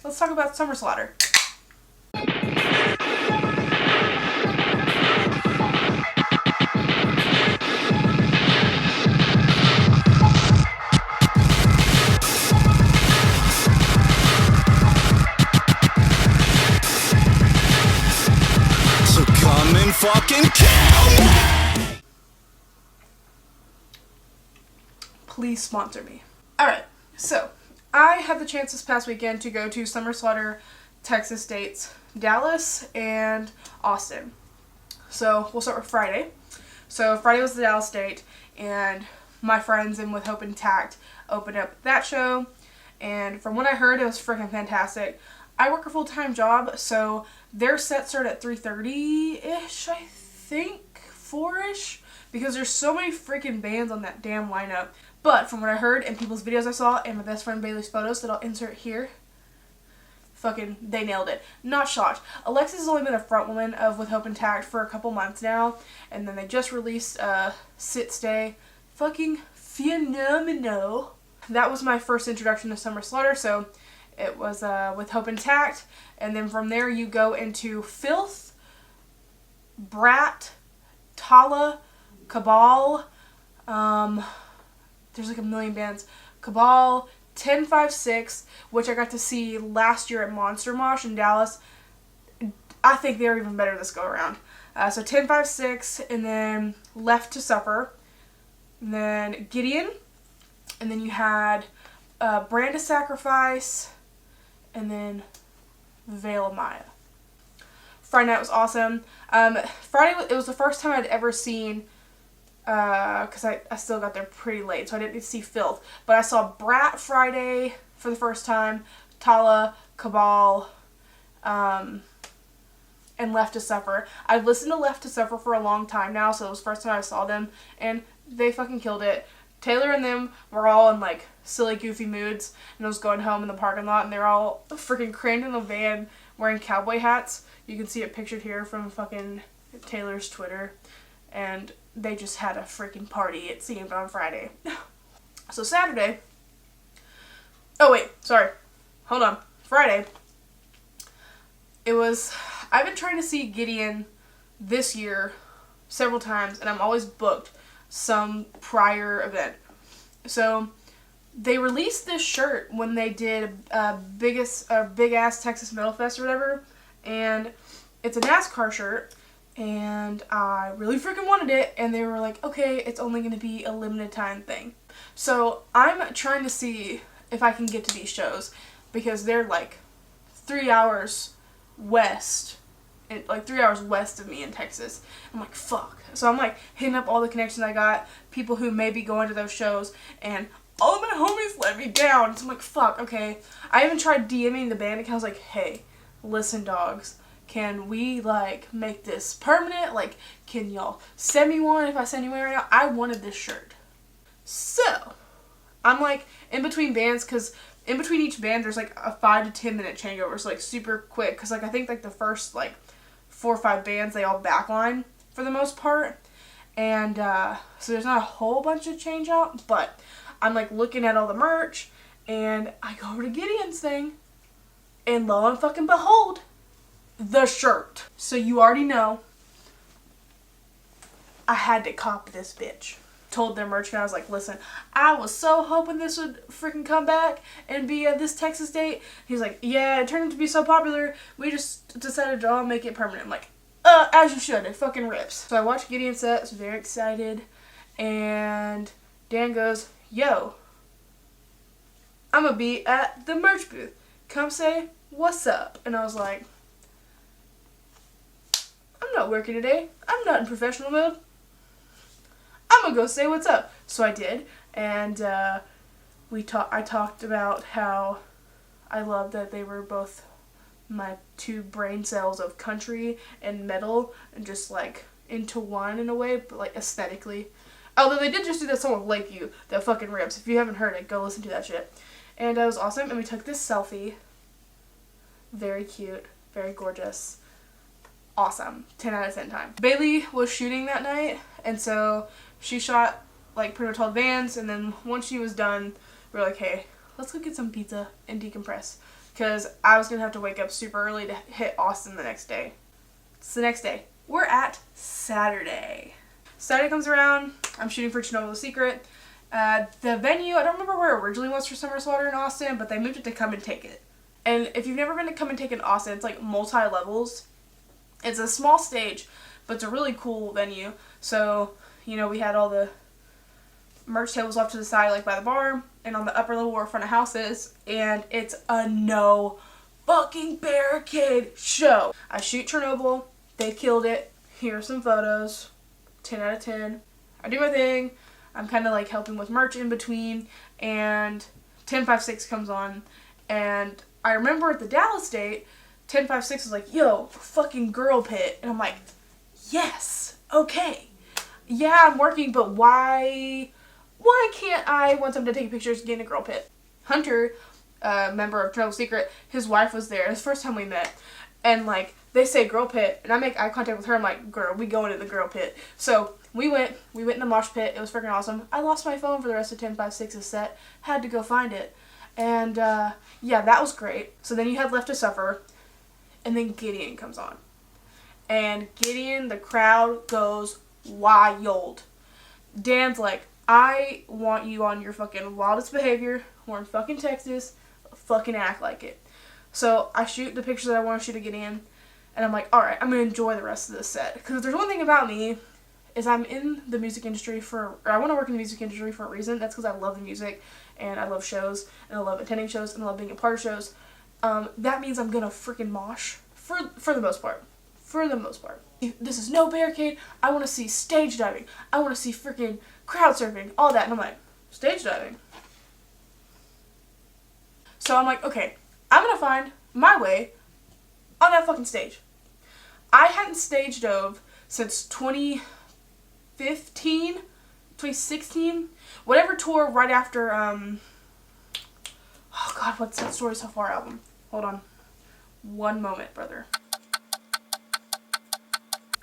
let's talk about Summer Slaughter. So come and fucking kill me! Please sponsor me. Alright, so I had the chance this past weekend to go to Summer Slaughter, Texas dates, Dallas and Austin. So we'll start with Friday. So Friday was the Dallas date, and my friends in With Hope Intact opened up that show, and from what I heard, it was freaking fantastic. I work a full-time job, so their set started at 3:30-ish, I think, 4-ish, because there's so many freaking bands on that damn lineup. But from what I heard and people's videos I saw and my best friend Bailey's photos that I'll insert here, fucking, they nailed it. Not shocked. Alexis has only been a front woman of With Hope Intact for a couple months now, and then they just released Sit Stay. Fucking phenomenal. That was my first introduction to Summer Slaughter, so it was With Hope Intact, and then from there you go into Filth, Brat, Tala, Cabal, there's like a million bands, Cabal, 1056, which I got to see last year at Monster Mosh in Dallas. I think they were even better this go around. So 1056, and then Left to Suffer, and then Gideon, and then you had Brand of Sacrifice, and then Veil of Maya. Friday night was awesome. Friday, it was the first time I'd ever seen, because I still got there pretty late, so I didn't get to see Filth. But I saw Brat Friday for the first time, Tala, Cabal, and Left to Suffer. I've listened to Left to Suffer for a long time now, so it was the first time I saw them, and they fucking killed it. Taylor and them were all in like silly, goofy moods, and I was going home in the parking lot, and they were all freaking crammed in the van wearing cowboy hats. You can see it pictured here from fucking Taylor's Twitter, and they just had a freaking party, it seemed, on Friday. So Saturday, oh wait, sorry, hold on, Friday, it was, I've been trying to see Gideon this year several times, and I'm always booked some prior event. So they released this shirt when they did Big Ass Texas Metal Fest or whatever, and it's a NASCAR shirt, and I really freaking wanted it, and they were like, okay, it's only going to be a limited time thing. So I'm trying to see if I can get to these shows, because they're like 3 hours west, like 3 hours west of me in Texas. I'm like, fuck. So I'm like hitting up all the connections I got, people who may be going to those shows, and all of my homies let me down. So I'm like, fuck, okay. I even tried DMing the band account. I was like, hey, listen, dogs, can we like make this permanent? Like, can y'all send me one if I send you one right now? I wanted this shirt. So I'm like in between bands, because in between each band there's like a 5 to 10 minute changeover, so like super quick, because like I think like the first like 4 or 5 bands, they all backline for the most part, and so there's not a whole bunch of change out, but I'm like looking at all the merch, and I go over to Gideon's thing, and lo and fucking behold, the shirt. So you already know I had to cop this bitch. Told their merch guy, I was like, listen, I was so hoping this would freaking come back and be this Texas date. He's like, yeah, it turned out to be so popular, we just decided to all make it permanent. I'm like, as you should, it fucking rips. So I watched Gideon's set, I was very excited, and Dan goes, yo, I'm gonna be at the merch booth. Come say what's up. And I was like, I'm not working today. I'm not in professional mode. I'm gonna go say what's up. So I did, and I talked about how I love that they were both my 2 brain cells of country and metal, and just like into one in a way, but like aesthetically. Although they did just do that song with Lakeview that fucking rips. If you haven't heard it, go listen to that shit. And it was awesome, and we took this selfie. Very cute, very gorgeous. Awesome. 10 out of 10 times. Bailey was shooting that night, and so she shot like pretty much all the bands, and then once she was done, we were like, hey, let's go get some pizza and decompress. because I was going to have to wake up super early to hit Austin the next day. It's the next day. We're at Saturday. Saturday comes around. I'm shooting for Chernobyl The Secret. The venue, I don't remember where it originally was for Summer Slaughter in Austin, but they moved it to Come and Take It. And if you've never been to Come and Take It in Austin, it's like multi-levels. It's a small stage, but it's a really cool venue. So, you know, we had all the merch tables off to the side, like by the bar, and on the upper level where front of house is, and it's a no fucking barricade show. I shoot Chernobyl. They killed it. Here are some photos. 10 out of 10. I do my thing. I'm kind of like helping with merch in between, and 1056 comes on, and I remember at the Dallas date, 1056 was like, yo, fucking girl pit, and I'm like, yes, okay, yeah, I'm working, but why can't I, once I'm done taking pictures, get in a girl pit? Hunter, member of Chernobyl Secret, his wife was there. It was the first time we met, and like, they say girl pit, and I make eye contact with her. I'm like, girl, we going to the girl pit. So we went in the mosh pit. It was freaking awesome. I lost my phone for the rest of 1056's set. Had to go find it. And yeah, that was great. So then you had Left to Suffer, and then Gideon comes on. And Gideon, the crowd goes wild. Dan's like, I want you on your fucking wildest behavior. We're in fucking Texas. Fucking act like it. So I shoot the pictures that I want to shoot of Gideon. And I'm like, alright, I'm going to enjoy the rest of this set. Because if there's one thing about me, is I'm in the music industry I want to work in the music industry for a reason. That's because I love the music, and I love shows, and I love attending shows, and I love being a part of shows. That means I'm going to freaking mosh. For the most part. For the most part. This is no barricade. I want to see stage diving. I want to see freaking crowd surfing. All that. And I'm like, stage diving? So I'm like, okay, I'm going to find my way on that fucking stage. I hadn't stage dove since 2016, whatever tour right after, oh god, what's that Story So Far album? Hold on. One moment, brother.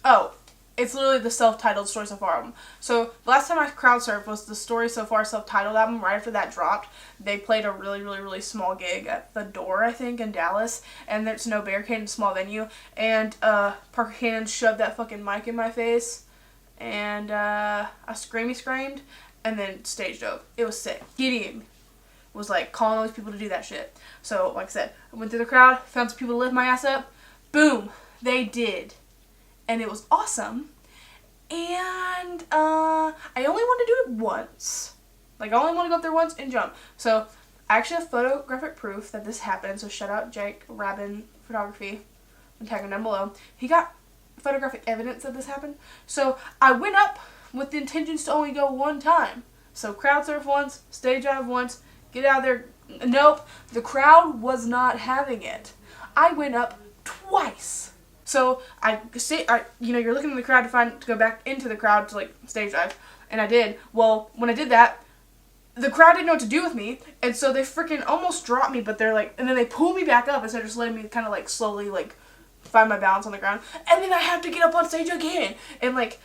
Oh, it's literally the self-titled Story So Far album. So, the last time I crowd surfed was the Story So Far self-titled album. Right after that dropped, they played a really, really, really small gig at the Door, I think, in Dallas. And there's no barricade in a small venue. And, Parker Cannon shoved that fucking mic in my face. And, I screamed. And then stage dove. It was sick. Gideon was, like, calling all these people to do that shit. So, like I said, I went through the crowd, found some people to lift my ass up. Boom! They did. And it was awesome. And I only want to do it once. Like, I only want to go up there once and jump. So, I actually have photographic proof that this happened. So, shout out Jake Rabin Photography. I'll tag him down below. He got photographic evidence that this happened. So, I went up with the intentions to only go one time. So, crowd surf once, stage dive once, get out of there. Nope. The crowd was not having it. I went up twice. So you're looking in the crowd to go back into the crowd to like stage dive, and I did. Well, when I did that, the crowd didn't know what to do with me, and so they freaking almost dropped me. But they're like, and then they pulled me back up instead of just letting me kind of like slowly like find my balance on the ground, and then I have to get up on stage again, and like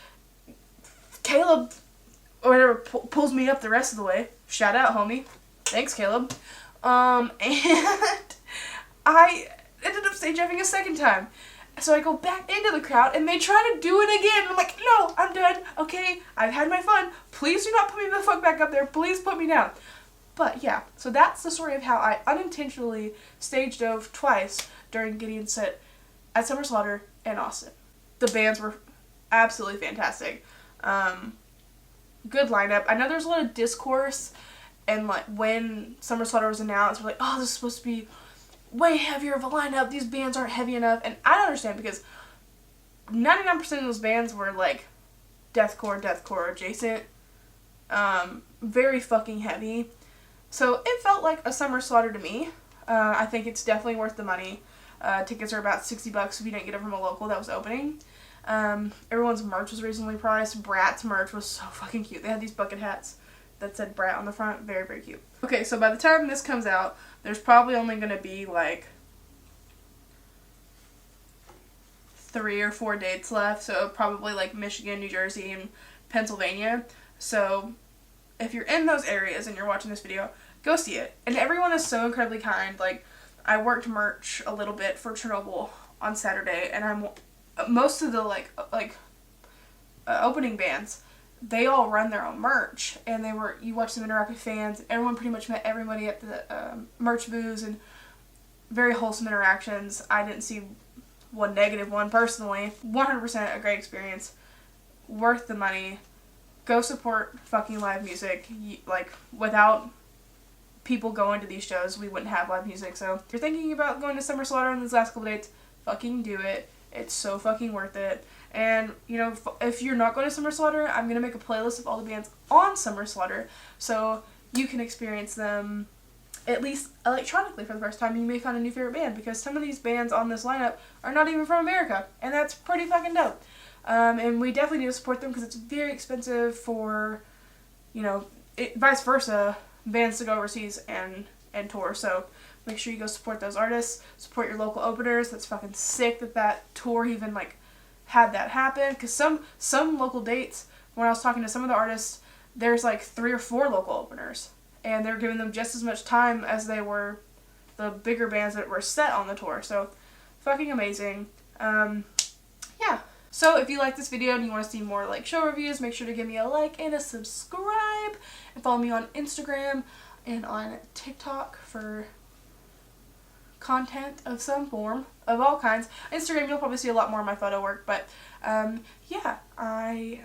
Caleb or whatever pulls me up the rest of the way. Shout out, homie. Thanks, Caleb. And I ended up stage diving a second time. So I go back into the crowd, and they try to do it again. I'm like, no, I'm done. Okay, I've had my fun. Please do not put me the fuck back up there. Please put me down. But yeah, so that's the story of how I unintentionally stage dove twice during Gideon's set at Summer Slaughter and Austin. The bands were absolutely fantastic. Good lineup. I know there's a lot of discourse, and like when Summer Slaughter was announced, we're like, oh, this is supposed to be way heavier of a lineup. These bands aren't heavy enough. And I don't understand, because 99% of those bands were like deathcore adjacent. Very fucking heavy. So it felt like a Summer Slaughter to me. I think it's definitely worth the money. Tickets are about $60 if you didn't get it from a local that was opening. Everyone's merch was reasonably priced. Brat's merch was so fucking cute. They had these bucket hats that said Brat on the front. Very, very cute. Okay, so by the time this comes out, there's probably only going to be like 3 or 4 dates left. So probably like Michigan, New Jersey, and Pennsylvania. So if you're in those areas and you're watching this video, go see it. And everyone is so incredibly kind. Like, I worked merch a little bit for Chernobyl on Saturday, and most of the opening bands, they all run their own merch, and you watch them interact with fans. Everyone pretty much met everybody at the merch booths, and very wholesome interactions. I didn't see one negative one personally. 100% a great experience, worth the money. Go support fucking live music. Like, without people going to these shows, we wouldn't have live music. So if you're thinking about going to Summer Slaughter in these last couple dates, fucking do it. It's so fucking worth it. And, you know, if you're not going to Summer Slaughter, I'm going to make a playlist of all the bands on Summer Slaughter so you can experience them at least electronically for the first time. You may find a new favorite band, because some of these bands on this lineup are not even from America, and that's pretty fucking dope. And we definitely need to support them, because it's very expensive for, you know, vice versa, bands to go overseas and tour. So make sure you go support those artists, support your local openers. That's fucking sick that tour even, like, had that happen, because some local dates, when I was talking to some of the artists, there's like 3 or 4 local openers, and they're giving them just as much time as they were the bigger bands that were set on the tour. So fucking amazing. Yeah. So if you like this video and you want to see more like show reviews, make sure to give me a like and a subscribe, and follow me on Instagram and on TikTok for content of some form, of all kinds. Instagram, you'll probably see a lot more of my photo work, but yeah, I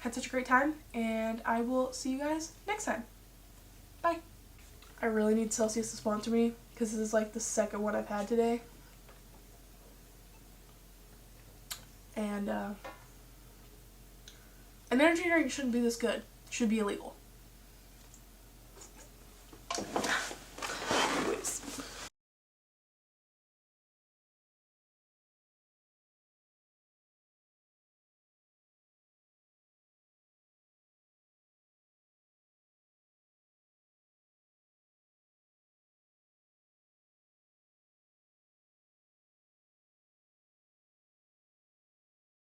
had such a great time, and I will see you guys next time. Bye. I really need Celsius to sponsor me, because this is like the second one I've had today. And an energy drink shouldn't be this good. It should be illegal.